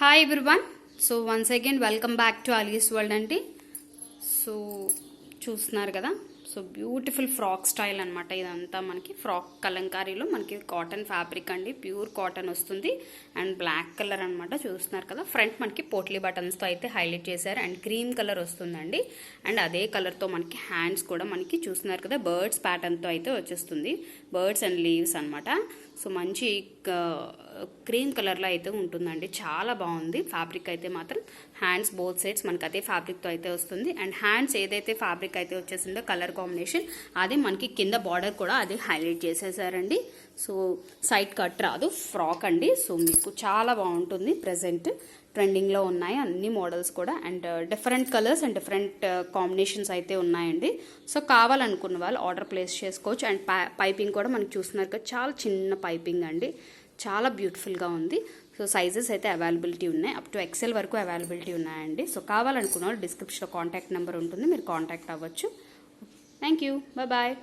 Hi everyone. So once again welcome back to Ali's world అండి. So చూస్తున్నారు కదా, so beautiful frock style అనమాట. ఇదంతా మనకి ఫ్రాక్ కలంకారీలో మనకి కాటన్ ఫ్యాబ్రిక్ అండి, ప్యూర్ కాటన్ వస్తుంది అండ్ బ్లాక్ కలర్ అనమాట. చూస్తున్నారు కదా, ఫ్రంట్ మనకి పోట్లీ బటన్స్తో అయితే హైలైట్ చేశారు అండ్ క్రీమ్ కలర్ వస్తుందండి. అండ్ అదే కలర్తో మనకి హ్యాండ్స్ కూడా మనకి చూస్తున్నారు కదా, బర్డ్స్ ప్యాటర్న్తో అయితే వచ్చేస్తుంది. బర్డ్స్ అండ్ లీవ్స్ అనమాట. సో మంచి క్రీమ్ కలర్లో అయితే ఉంటుందండి, చాలా బాగుంది ఫ్యాబ్రిక్ అయితే మాత్రం. హ్యాండ్స్ బోత్ సైడ్స్ మనకి అదే ఫ్యాబ్రిక్తో అయితే వస్తుంది అండ్ హ్యాండ్స్ ఏదైతే ఫ్యాబ్రిక్ అయితే వచ్చేసిందో కలర్ కాంబినేషన్ అదే మనకి కింద బార్డర్ కూడా అదే హైలైట్ చేసేసారండి. సో సైడ్ కట్ రాదు, ఫ్రాక్ అండి. సో మీకు చాలా బాగుంటుంది. ప్రజెంట్ ట్రెండింగ్లో ఉన్నాయి అన్ని మోడల్స్ కూడా and different colours and different combinations అయితే ఉన్నాయండి. సో కావాలనుకున్న వాళ్ళు ఆర్డర్ ప్లేస్ చేసుకోవచ్చు. అండ్ పైపింగ్ కూడా మనకి చూస్తున్నారు కదా, చాలా చిన్న పైపింగ్ అండి, చాలా బ్యూటిఫుల్గా ఉంది. సో సైజెస్ అయితే అవైలబిలిటీ ఉన్నాయి, అప్ టు ఎక్సెల్ వరకు అవైలబిలిటీ ఉన్నాయండి. సో కావాలనుకున్న వాళ్ళు డిస్క్రిప్షన్లో కాంటాక్ట్ నెంబర్ ఉంటుంది, మీరు కాంటాక్ట్ అవ్వచ్చు. Thank you, bye.